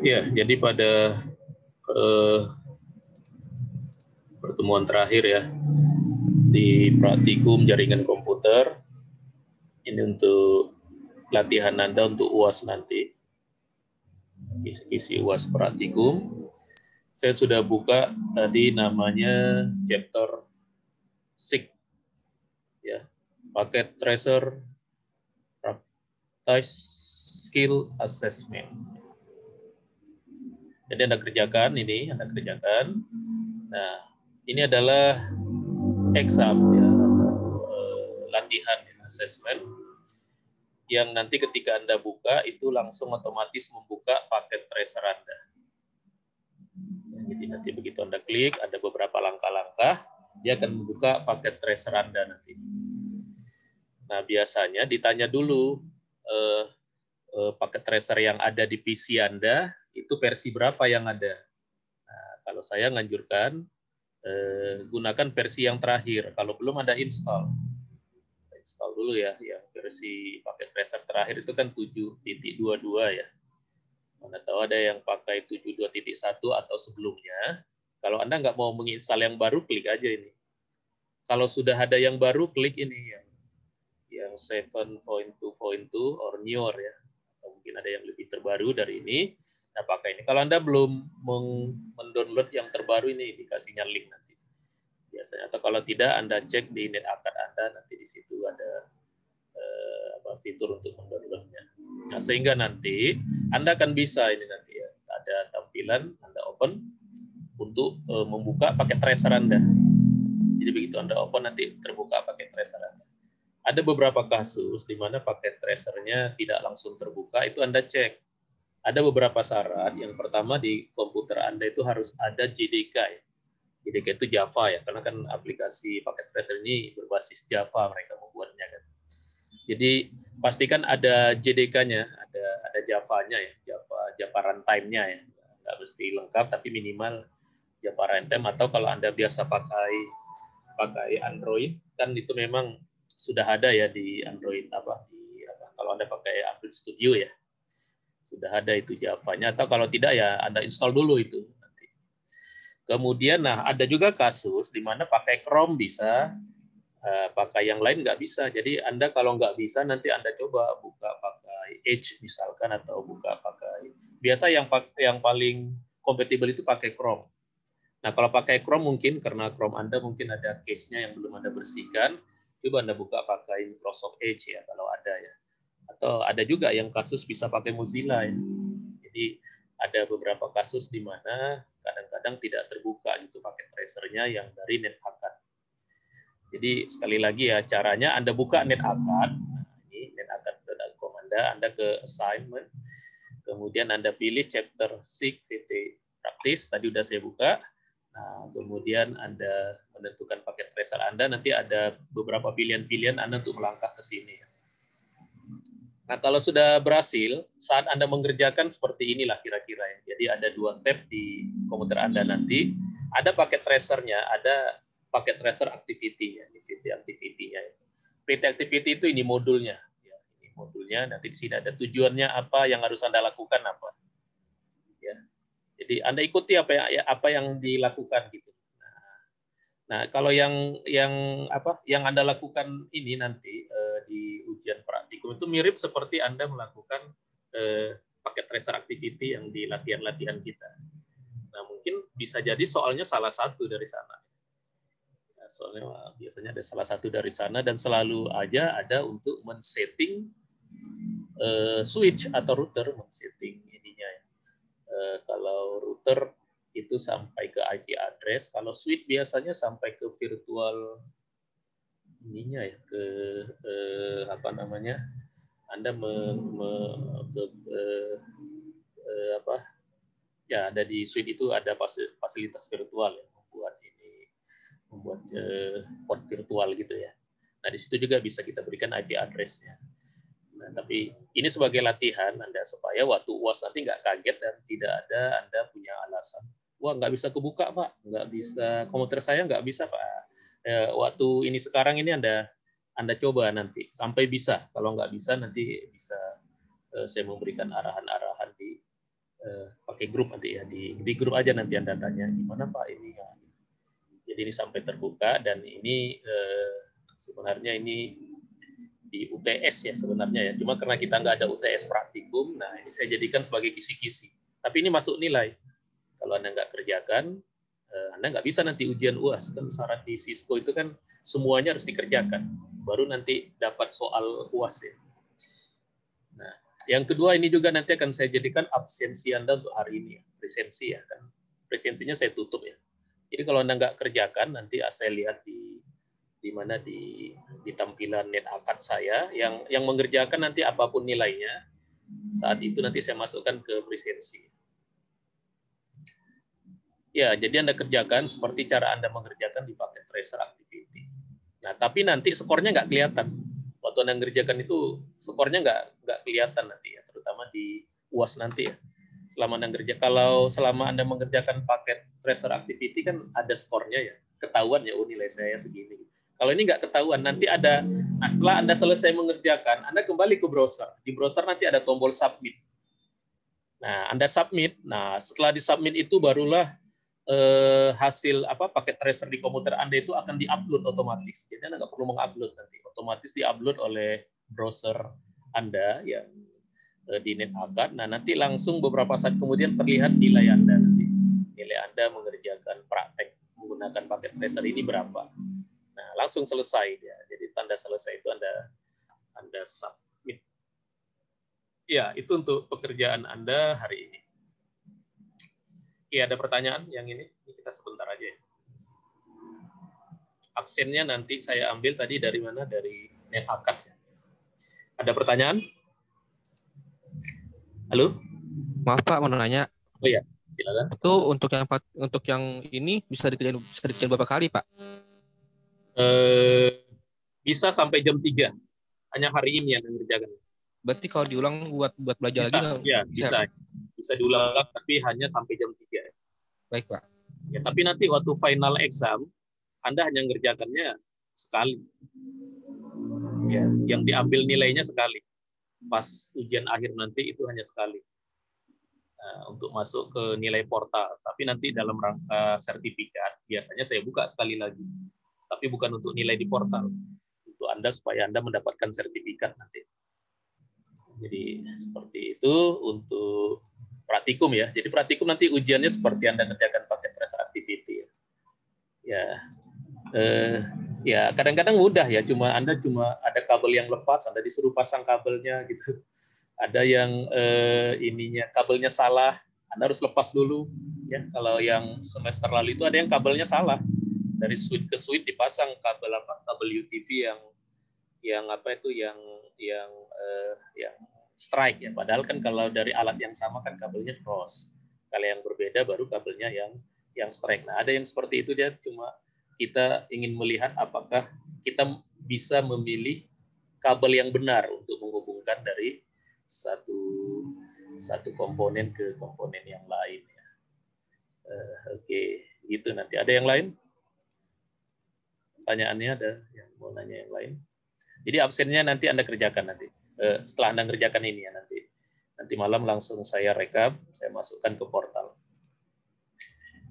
Ya, jadi pada pertemuan terakhir ya di praktikum jaringan komputer, ini untuk latihan Anda untuk UAS nanti, kisi-kisi UAS praktikum. Saya sudah buka tadi namanya chapter 6 ya, paket tracer practice skill assessment. Jadi Anda kerjakan ini, Anda kerjakan. Nah, ini adalah exam ya, latihan ya, assessment yang nanti ketika Anda buka itu langsung otomatis membuka paket tracer Anda. Jadi nanti begitu Anda klik, ada beberapa langkah-langkah, dia akan membuka paket tracer Anda nanti. Nah, biasanya ditanya dulu paket tracer yang ada di PC Anda itu versi berapa yang ada. Nah, kalau saya nganjurkan gunakan versi yang terakhir. Kalau belum Anda install dulu ya, yang versi paket tracer terakhir itu kan 7.22 ya. Mana tahu ada yang pakai 72.1 atau sebelumnya. Kalau Anda nggak mau menginstal yang baru, klik aja ini. Kalau sudah ada yang baru, klik ini yang 7.2.2 or newer ya. Atau mungkin ada yang lebih terbaru dari ini. Nah, pakai ini. Kalau Anda belum mendownload yang terbaru ini, dikasihnya link nanti. Biasanya, atau kalau tidak, Anda cek di NetAcad Anda, nanti di situ ada fitur untuk mendownloadnya. Nah, sehingga nanti Anda akan bisa ini nanti ya, ada tampilan Anda open untuk membuka paket tracer Anda. Jadi begitu Anda open nanti terbuka paket tracer Anda. Ada beberapa kasus di mana paket tracernya tidak langsung terbuka, itu Anda cek. Ada beberapa syarat. Yang pertama di komputer Anda itu harus ada JDK ya. JDK itu Java ya, karena kan aplikasi paket tracer ini berbasis Java mereka membuatnya kan. Jadi pastikan ada JDK-nya, ada Java-nya ya, Java runtime-nya ya. Nggak mesti lengkap, tapi minimal Java runtime. Atau kalau Anda biasa pakai Android, kan itu memang sudah ada ya di Android kalau Anda pakai Android Studio ya, sudah ada itu Java-nya. Atau kalau tidak ya Anda install dulu itu. Kemudian, nah ada juga kasus di mana pakai Chrome bisa, pakai yang lain nggak bisa. Jadi Anda kalau nggak bisa, nanti Anda coba buka pakai Edge misalkan, atau buka pakai, biasa yang paling kompatibel itu pakai Chrome. Nah, kalau pakai Chrome mungkin, karena Chrome Anda mungkin ada case-nya yang belum Anda bersihkan, coba Anda buka pakai Microsoft Edge ya, kalau ada ya. Atau ada juga yang kasus bisa pakai Mozilla ya. Jadi ada beberapa kasus di mana kadang-kadang tidak terbuka gitu paket tracernya yang dari NetAcad. Jadi sekali lagi ya, caranya Anda buka NetAcad, ini netacad.com Anda ke assignment, kemudian Anda pilih chapter 6 VT Practice, tadi udah saya buka. Nah, kemudian Anda menentukan paket tracer Anda, nanti ada beberapa pilihan-pilihan Anda untuk melangkah ke sini. Nah, kalau sudah berhasil, saat Anda mengerjakan seperti inilah kira-kira ya. Jadi ada 2 tab di komputer Anda nanti, ada paket tracernya, ada paket tracer activity-nya, PT activity-nya. PT activity itu ini modulnya. Ya, ini modulnya, nanti di sini ada tujuannya apa, yang harus Anda lakukan apa. Ya. Jadi Anda ikuti apa yang dilakukan gitu. Nah, kalau yang Anda lakukan ini nanti di ujian praktikum itu mirip seperti Anda melakukan paket tracer activity yang di latihan-latihan kita. Nah, mungkin bisa jadi soalnya salah satu dari sana. Nah, soalnya biasanya ada salah satu dari sana, dan selalu aja ada untuk men-setting switch atau router, men-setting ininya ya. Kalau router itu sampai ke IP address, kalau switch biasanya sampai ke virtual ininya ya, ke Anda ada di switch itu ada fasilitas virtual ya, membuat port virtual gitu ya. Nah, di situ juga bisa kita berikan IP address-nya. Nah, tapi ini sebagai latihan Anda supaya waktu UAS nanti nggak kaget dan tidak ada Anda punya alasan, wah nggak bisa kebuka Pak, nggak bisa, komputer saya nggak bisa Pak. Waktu ini sekarang ini Anda coba nanti sampai bisa. Kalau nggak bisa nanti bisa saya memberikan arahan-arahan di pakai grup nanti ya, di grup aja nanti Anda tanya gimana Pak ini ya. Jadi ini sampai terbuka, dan ini sebenarnya ini di UTS ya sebenarnya ya, cuma karena kita nggak ada UTS praktikum, nah ini saya jadikan sebagai kisi-kisi, tapi ini masuk nilai. Kalau Anda nggak kerjakan, Anda nggak bisa nanti ujian UAS, kan syarat di Cisco itu kan semuanya harus dikerjakan, baru nanti dapat soal UAS ya. Nah, yang kedua ini juga nanti akan saya jadikan absensi Anda untuk hari ini, presensi ya kan, presensinya saya tutup ya. Jadi kalau Anda nggak kerjakan, nanti saya lihat di mana di tampilan net akad saya yang mengerjakan nanti apapun nilainya, saat itu nanti saya masukkan ke presensi. Ya, jadi Anda kerjakan seperti cara Anda mengerjakan di paket tracer activity. Nah, tapi nanti skornya nggak kelihatan. Waktu Anda mengerjakan itu skornya nggak kelihatan nanti ya, terutama di UAS nanti ya. Selama Anda mengerjakan paket tracer activity kan ada skornya ya, ketahuan ya, nilai saya segini. Kalau ini nggak ketahuan, nanti ada, nah setelah Anda selesai mengerjakan, Anda kembali ke browser. Di browser nanti ada tombol submit. Nah, Anda submit. Nah, setelah disubmit itu barulah hasil paket tracer di komputer Anda itu akan diupload otomatis. Jadi Anda nggak perlu mengupload nanti, otomatis diupload oleh browser Anda yang di NetAcad. Nah, nanti langsung beberapa saat kemudian terlihat nilai Anda nanti. Nilai Anda mengerjakan praktek menggunakan paket tracer ini berapa. Nah, langsung selesai dia. Jadi tanda selesai itu Anda submit. Ya, itu untuk pekerjaan Anda hari ini. Iya, ada pertanyaan yang ini? Kita sebentar aja ya. Absennya nanti saya ambil tadi dari mana? Dari NetAcad. Ada pertanyaan? Halo? Maaf Pak, mau nanya. Oh iya, silakan. Itu untuk yang ini bisa dikerjain berapa kali Pak? Bisa sampai jam 3. Hanya hari ini yang mengerjakan. Berarti kalau diulang buat belajar bisa, lagi ya, bisa diulang tapi hanya sampai jam 3. Baik Pak. Ya, tapi nanti waktu final exam Anda hanya mengerjakannya sekali. Ya, yang diambil nilainya sekali. Pas ujian akhir nanti itu hanya sekali. Untuk masuk ke nilai portal. Tapi nanti dalam rangka sertifikat biasanya saya buka sekali lagi. Tapi bukan untuk nilai di portal. Untuk Anda supaya Anda mendapatkan sertifikat nanti. Jadi seperti itu untuk praktikum ya. Jadi praktikum nanti ujiannya seperti Anda kerjakan pakai tracer activity ya. Ya kadang-kadang mudah ya. Anda cuma ada kabel yang lepas, Anda disuruh pasang kabelnya gitu. Ada yang kabelnya salah, Anda harus lepas dulu ya. Kalau yang semester lalu itu ada yang kabelnya salah, dari switch ke switch dipasang kabel UTV yang strike ya. Padahal kan kalau dari alat yang sama kan kabelnya cross. Kalau yang berbeda baru kabelnya yang strike. Nah, ada yang seperti itu, dia cuma kita ingin melihat apakah kita bisa memilih kabel yang benar untuk menghubungkan dari satu komponen ke komponen yang lain. Oke, gitu nanti. Ada yang lain? Pertanyaannya ada yang mau nanya yang lain? Jadi absennya nanti Anda kerjakan nanti. Setelah Anda kerjakan ini ya nanti malam langsung saya rekap, saya masukkan ke portal.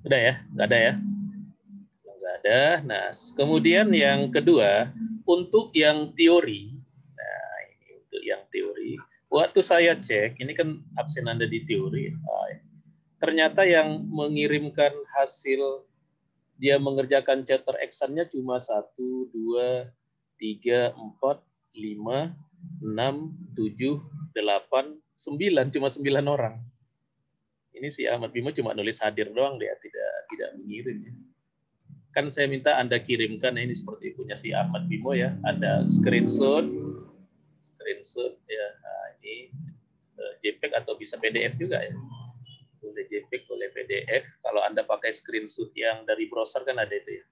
Udah ya? Nggak ada ya? Nggak ada. Nah, kemudian yang kedua, untuk yang teori. Nah, ini untuk yang teori. Waktu saya cek, ini kan absen Anda di teori. Ternyata yang mengirimkan hasil dia mengerjakan chapter exam-nya cuma 1, 2, 3, 4, 5, 6, 7, 8, 9, cuma 9 orang. Ini si Ahmad Bimo cuma nulis hadir doang, dia tidak mengirim. Kan saya minta Anda kirimkan, ini seperti punya si Ahmad Bimo ya, ada screenshot ya. Nah, ini JPEG atau bisa PDF juga ya. Boleh JPEG, boleh PDF. Kalau Anda pakai screenshot yang dari browser kan ada itu ya.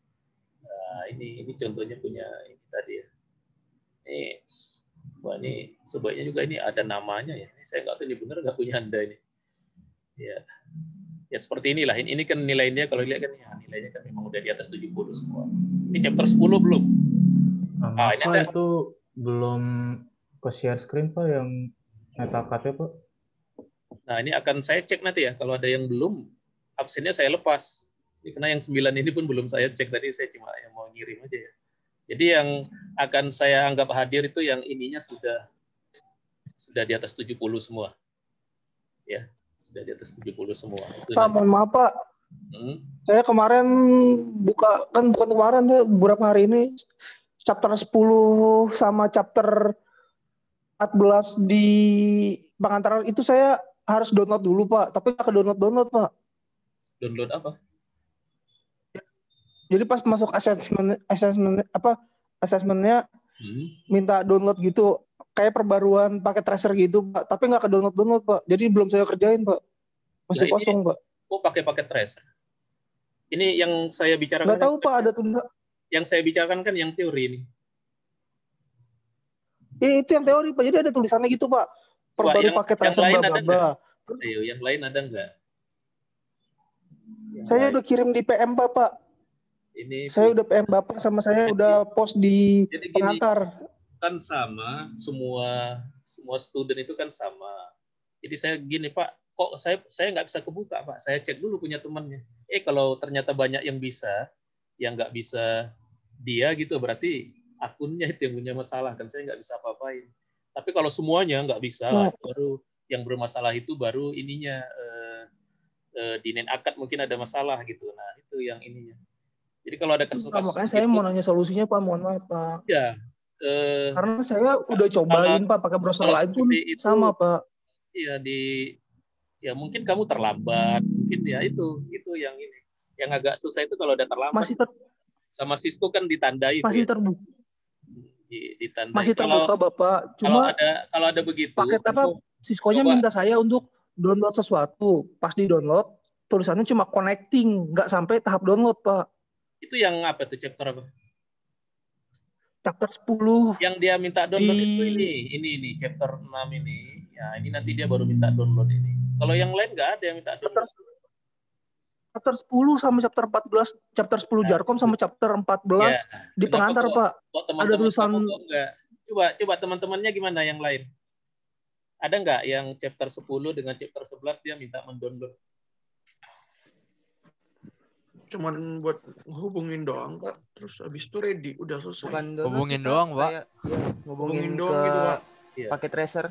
Nah, ini contohnya punya ini tadi ya. Ini sebaiknya juga ini ada namanya ya. Ini saya nggak tahu ini benar nggak punya Anda ini. Ya seperti inilah. Ini kan nilainya kalau lihat kan ya, nilainya kan memang udah di atas 70 semua. Ini chapter 10 belum? Ini Pak, itu belum ke share screen Pak yang NetAcad-nya Pak. Nah, ini akan saya cek nanti ya. Kalau ada yang belum, absennya saya lepas. Karena yang 9 ini pun belum saya cek tadi, saya cuma yang mau ngirim aja ya. Jadi yang akan saya anggap hadir itu yang ininya sudah di atas 70 semua. Ya, sudah di atas 70 semua. Itu Pak, mohon maaf Pak. Saya kemarin bukan kemarin tuh, beberapa hari ini chapter 10 sama chapter 14 di pengantaran itu saya harus download dulu Pak, tapi nggak ke download Pak. Download apa? Jadi pas masuk assessmentnya minta download gitu, kayak perbaruan pakai tracer gitu Pak, tapi nggak ke download Pak. Jadi belum saya kerjain Pak, masih kosong Pak. Oh, pakai tracer. Ini yang saya bicarakan. Nggak tahu Pak, ada tulisan. Yang saya bicarakan kan yang teori ini. Itu yang teori Pak, jadi ada tulisannya gitu Pak. Perbarui pakai tracer bla bla bla. Yang lain ada nggak? Saya udah kirim di PM Bapak. Saya udah PM Bapak, sama saya udah post di pengantar. Kan sama, semua student itu kan sama. Jadi saya gini Pak, kok saya nggak bisa kebuka Pak. Saya cek dulu punya temannya. Kalau ternyata banyak yang bisa, yang nggak bisa dia gitu, berarti akunnya itu yang punya masalah, kan saya nggak bisa apa-apain. Tapi kalau semuanya nggak bisa, baru yang bermasalah itu baru ininya di NetAkad mungkin ada masalah gitu. Nah itu yang ininya. Jadi kalau ada kasus-kasus makanya saya mau nanya solusinya Pak, mohon maaf Pak. Ya. Karena saya udah cobain Pak pakai browser lain pun itu, sama Pak. Iya ya mungkin kamu terlambat, mungkin ya itu yang ini. Yang agak susah itu kalau udah terlambat. Sama Cisco kan ditandai. Masih terbuka. Ditandai. Masih terbuka Bapak. Cuma kalau ada begitu. Paket apa? Cisco-nya minta saya untuk download sesuatu. Pas di download, tulisannya cuma connecting, nggak sampai tahap download Pak. Itu yang apa tuh, chapter apa? Chapter 10. Yang dia minta download itu ini chapter 6 ini. Ya, ini nanti dia baru minta download ini. Kalau yang lain nggak ada yang minta download. Chapter 10 sama chapter 14, chapter 10 Jarkom sama chapter 14 di pengantar Pak. Ada tulisan enggak. Coba teman-temannya gimana yang lain? Ada nggak yang chapter 10 dengan chapter 11 dia minta mendownload? Cuman buat hubungin doang Pak, terus habis itu ready, udah selesai. Hubungin doang Pak. Ya, hubungin doang ke gitu, Pak. Pakai tracer.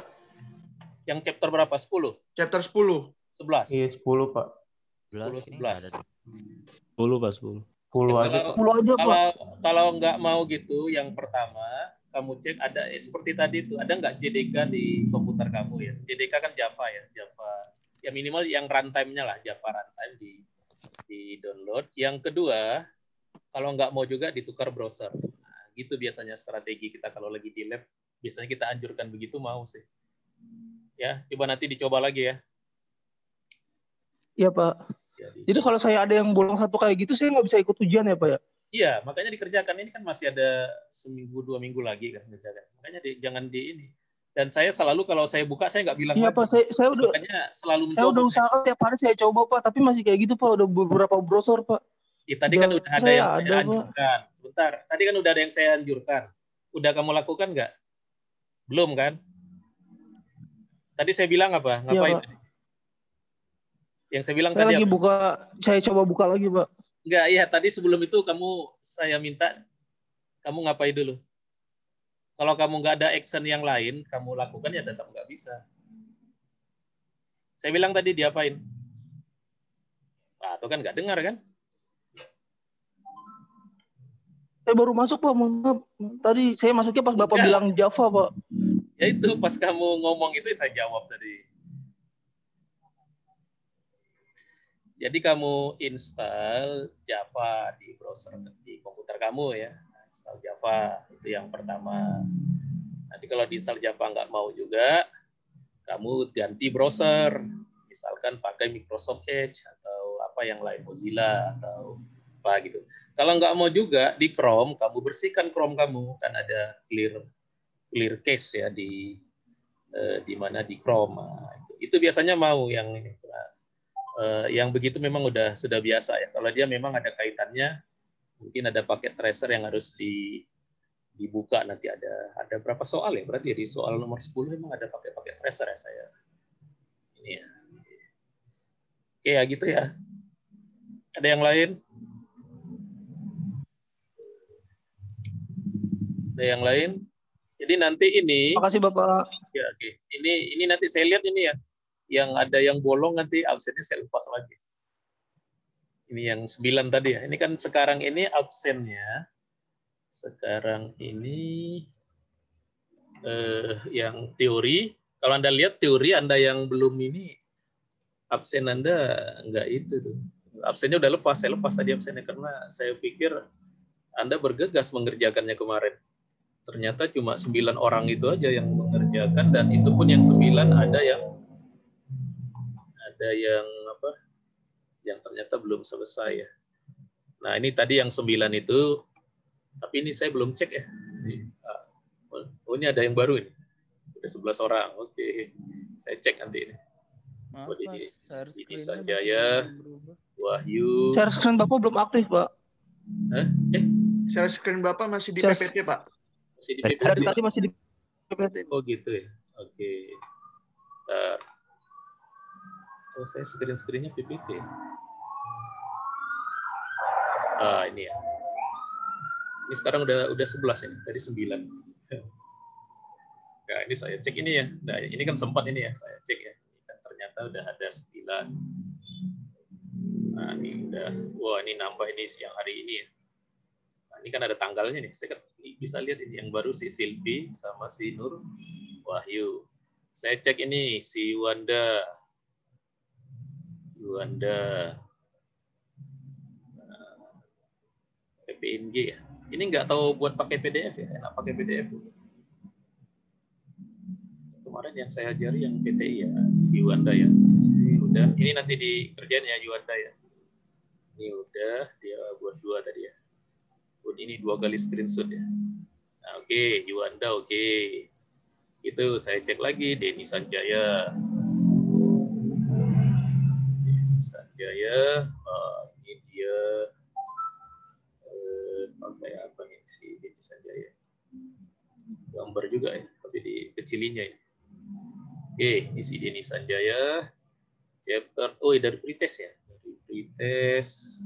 Yang chapter berapa? 10? Chapter 10. 11? Iya 10 Pak. 11. 10 Pak, 10. 10 aja Pak. Kalau nggak mau gitu, yang pertama kamu cek ada seperti tadi itu, ada nggak JDK di komputer kamu ya? JDK kan Java ya, ya minimal yang runtime-nya lah, Java runtime di download. Yang kedua, kalau nggak mau juga ditukar browser. Nah, gitu biasanya strategi kita kalau lagi di lab, biasanya kita anjurkan begitu mau sih. Ya, coba nanti dicoba lagi ya. Iya Pak. Jadi kalau saya ada yang bolong satu kayak gitu, saya nggak bisa ikut ujian ya Pak ya? Iya, makanya dikerjakan. Ini kan masih ada seminggu 2 minggu lagi kan kerjakan. Makanya jangan di ini. Dan saya selalu kalau saya buka saya nggak bilang. Iya Pak, saya udah. Saya udah usahakan tiap hari saya coba Pak, tapi masih kayak gitu Pak. Udah beberapa browser Pak. Tadi kan udah ada yang saya anjurkan. Sebentar, tadi kan udah ada yang saya anjurkan. Udah kamu lakukan nggak? Belum kan? Tadi saya bilang apa? Ngapain? Ya, yang saya bilang saya tadi lagi apa? Saya coba buka lagi Pak. Enggak, iya tadi sebelum itu saya minta kamu ngapain dulu. Kalau kamu nggak ada action yang lain, kamu lakukan ya tetap nggak bisa. Saya bilang tadi diapain? Nah, itu kan nggak dengar kan? Saya baru masuk Pak, tadi saya masuknya pas Bapak bilang Java Pak. Ya itu pas kamu ngomong itu saya jawab tadi. Jadi kamu install Java di browser di komputer kamu ya. Install Java itu yang pertama. Nanti kalau diinstal Java nggak mau juga, kamu ganti browser. Misalkan pakai Microsoft Edge atau apa yang lain, Mozilla atau apa gitu. Kalau nggak mau juga di Chrome, kamu bersihkan Chrome kamu, kan ada clear cache ya di mana di Chrome. Nah, itu biasanya mau yang ini. Yang begitu memang sudah biasa ya. Kalau dia memang ada kaitannya, mungkin ada paket tracer yang harus dibuka nanti ada berapa soal ya? Berarti ya di soal nomor 10 memang ada paket tracer ya saya. Ini ya. Oke, ya gitu ya. Ada yang lain? Ada yang lain? Jadi nanti ini. Makasih Bapak. Ya, oke. Ini nanti saya lihat ini ya. Yang ada yang bolong nanti absennya saya lepas lagi. Ini yang 9 tadi ya. Ini kan sekarang ini absennya. Sekarang ini yang teori. Kalau Anda lihat teori Anda yang belum ini, absen Anda enggak itu tuh. Absennya udah lepas, saya lepas tadi absennya karena saya pikir Anda bergegas mengerjakannya kemarin. Ternyata cuma 9 orang itu aja yang mengerjakan, dan itu pun yang 9 ada yang apa? Yang ternyata belum selesai ya. Nah, ini tadi yang 9 itu, tapi ini saya belum cek ya. Oh, ini ada yang baru ini. Udah 11 orang. Oke. Saya cek nanti ini. Maaf, Mas, ini Sanjaya, Wahyu. Share screen Bapak belum aktif, Pak. Hah? Share screen Bapak masih di PPT, Pak. Masih di PPT. Dari tadi masih di PPT. Oh gitu ya. Oke. Bentar. Oh, saya screen-screennya PPT. Ah, ini ya. Ini sekarang udah 11 ini, tadi 9. Nah, ini saya cek ini ya. Nah, ini kan sempat ini ya, saya cek ya. Dan ternyata udah ada 9. Nah, ini udah. Wah, ini nambah ini siang hari ini ya. Nah, ini kan ada tanggalnya nih. Saya kan bisa lihat ini yang baru si Silvi sama si Nur Wahyu. Saya cek ini si Wanda. PPNG ya. Ini nggak tahu buat pakai PDF ya, enak pakai PDF. Kemarin yang saya ajari yang PTI ya, si Wanda ya. Ini udah, ini nanti dikerjain ya Yuanda ya. Ini udah, dia buat 2 tadi ya. Buat ini 2 kali screenshot ya. Nah, oke, Yuanda oke. Itu saya cek lagi Denny Sanjaya. Ini dia pakai apa nih si Denny Sanjaya. Gambar juga ya, tapi dikecilinya ya. Oke, ini si Denny Sanjaya. Chapter, dari pretest ya. Dari pretest.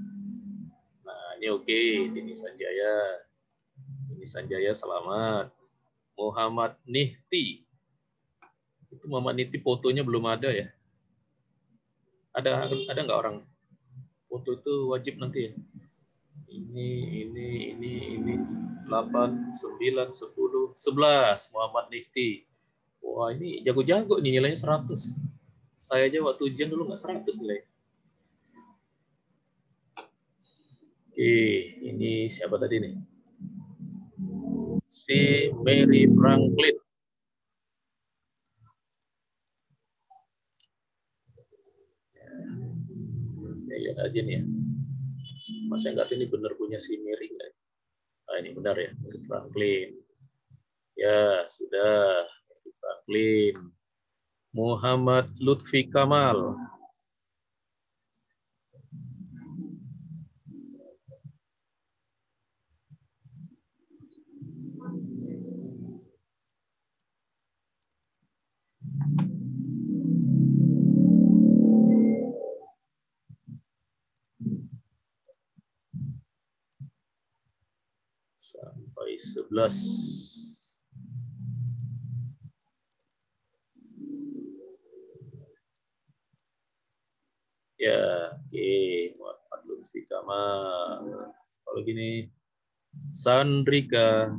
Nah, ini oke, Denny Sanjaya. Denny Sanjaya selamat. Muhammad Nihti. Itu Muhammad Nihti fotonya belum ada ya. Ada nggak orang? Foto itu wajib nanti ya. Ini 8, 9, 10, 11 Muhammad Nihti. Wah, ini jago-jago nih, nilainya 100. Saya aja waktu ujian dulu nggak 100 nilai. Oke, ini siapa tadi nih? Si Mary Franklin. Ya, lihat aja nih ya. Mas saya nggak tahu ini benar punya si Mary nggak? Ah, ini benar ya, Mary Franklin. Ya, sudah. Mary Franklin. Muhammad Lutfi Kamal. Sampai 11. Ya, oke. Muhammad Lutfi Kamal. Kalau gini, Sandrika.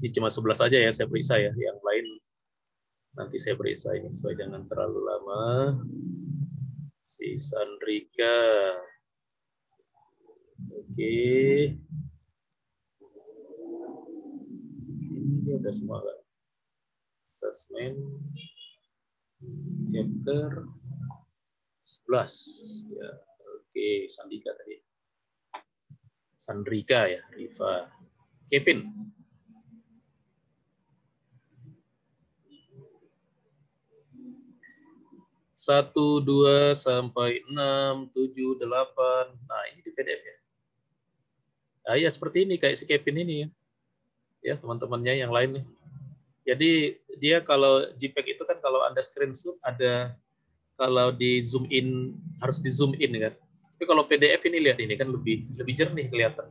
Ini cuma 11 aja ya, saya periksa ya. Yang lain nanti saya periksa ini supaya jangan terlalu lama. Si Sandrika. Oke. Ini dia udah semua kan? Assessment. Chapter 11. Ya, oke, Sandrika tadi. Sandrika ya, Riva. Kevin. 1, 2, sampai 6, 7, 8. Nah, ini di PDF ya. Nah, ya seperti ini, kayak si Kevin ini ya. Ya, teman-temannya yang lain nih. Jadi, dia kalau JPEG itu kan kalau Anda screenshot ada kalau di zoom in harus di zoom in kan. Tapi kalau PDF ini lihat ini kan lebih jernih kelihatan.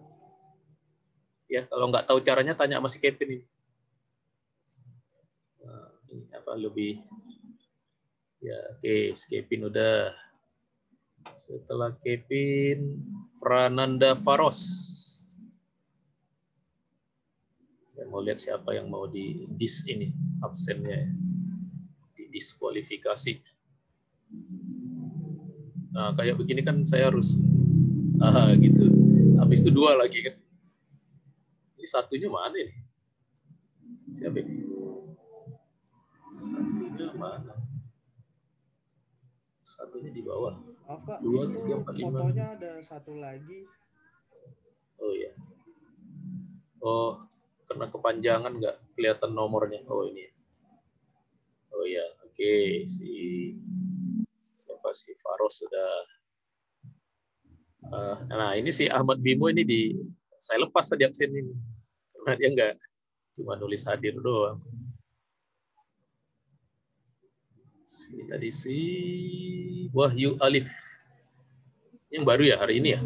Ya, kalau nggak tahu caranya tanya sama si Kevin ini. Nah, ini apa lebih ya, oke, Kevin udah. Setelah Kevin, Prananda Faros. Saya mau lihat siapa yang mau di dis ini absennya ya. Di diskualifikasi. Nah, kayak begini kan saya harus gitu. Habis itu 2 lagi kan. Ini satunya mana ini? Siapa ini? Satunya mana? Satunya di bawah. Maaf Pak, 2, itu 3, 4, 5. fotonya ada satu lagi. Oh ya. Oh, karena kepanjangan nggak kelihatan nomornya. Oh ini. Oh ya, oke. Siapa si Faros sudah. Nah ini si Ahmad Bimo ini saya lepas tadi absen ini karena dia nggak cuma nulis hadir doang. Sini tadi si Wahyu Alif. Yang baru ya hari ini ya?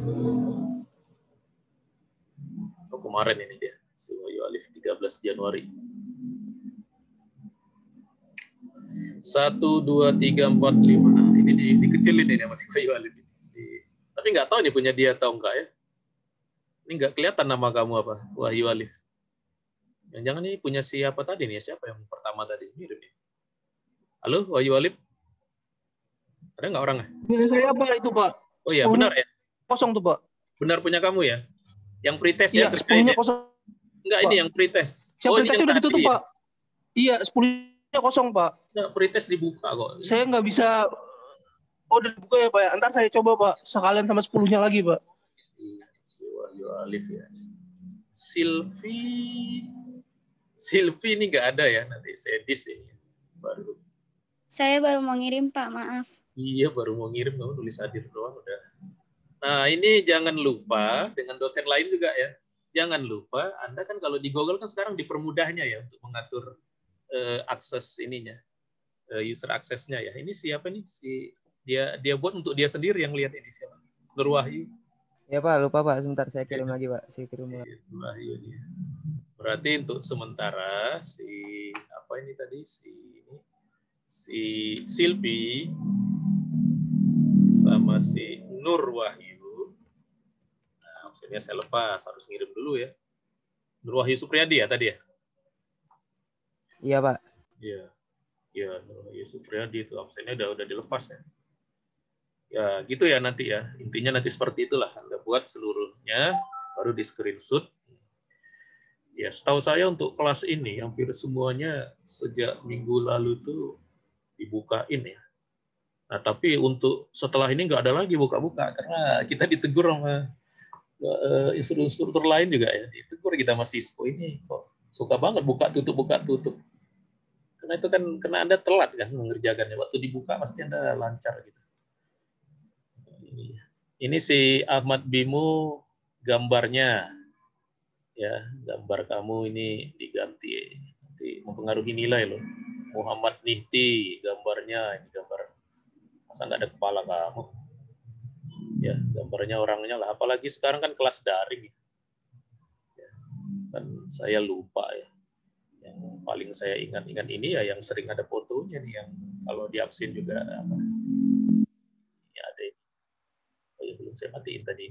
Oh kemarin ini dia. Si Wahyu Alif 13 Januari. 1, 2, 3, 4, 5. Nah, ini dikecilin ini masih Wahyu Alif. Tapi nggak tahu ini punya dia atau enggak ya. Ini nggak kelihatan nama kamu apa, Wahyu Alif. Jangan ini punya siapa tadi nih? Siapa yang pertama tadi? Mirip nih. Halo, Wahyu Alif? Ada nggak orangnya? Ini saya Pak itu Pak. Oh iya, benar ya? Kosong tuh Pak. Benar punya kamu ya? Yang pretest ya? ya? 10-nya kosong. Enggak, ini yang pretest. Yang pretestnya udah ditutup Pak. Iya, 10-nya kosong Pak. Nah, pretest dibuka kok. Saya nggak bisa. Oh, udah dibuka ya Pak ya? Ntar saya coba Pak. Sekalian sama 10-nya lagi Pak. Wahyu Alif ya. Silvi ini nggak ada ya, nanti saya dis ini. Baru. Saya baru mau ngirim Pak, maaf. Iya, baru mau ngirim, kamu nulis hadir doang udah. Nah, ini jangan lupa dengan dosen lain juga ya. Jangan lupa, Anda kan kalau di Google kan sekarang dipermudahnya ya untuk mengatur akses ininya, user aksesnya ya. Ini siapa nih? Dia buat untuk dia sendiri yang lihat ini siapa? Nur Wahyu. Ya Pak, lupa Pak, sebentar saya kirim lagi Pak. Saya kirim lagi. Nur Wahyu dia. Berarti untuk sementara apa ini tadi si Silvi sama si Nur Wahyu. Nah, maksudnya saya lepas, harus ngirim dulu ya. Nur Wahyu Supriyadi ya tadi ya? Iya Pak. Iya. Ya, Nur Wahyu Supriyadi itu absennya udah dilepas ya. Ya, gitu ya nanti ya. Intinya nanti seperti itulah. Anda buat seluruhnya, baru di screenshot. Ya, setahu saya untuk kelas ini hampir semuanya sejak minggu lalu itu dibukain ya. Nah, tapi untuk setelah ini nggak ada lagi buka-buka karena kita ditegur sama instruktur lain juga ya. Ditegur kita mahasiswa ini kok suka banget buka tutup. Karena itu kan karena Anda telat kan mengerjakannya. Waktu dibuka pasti Anda lancar gitu. Ini si Ahmad Bimo gambarnya. Ya, gambar kamu ini diganti, nanti mempengaruhi nilai loh. Muhammad Nihti gambarnya, ini gambar masa nggak ada kepala kamu. Ya, gambarnya orangnya lah. Apalagi sekarang kan kelas daring. Ya, kan saya lupa ya. Yang paling saya ingat-ingat ini ya yang sering ada fotonya nih, yang kalau di absen juga apa? Ya ada. Oh ya belum saya matiin tadi.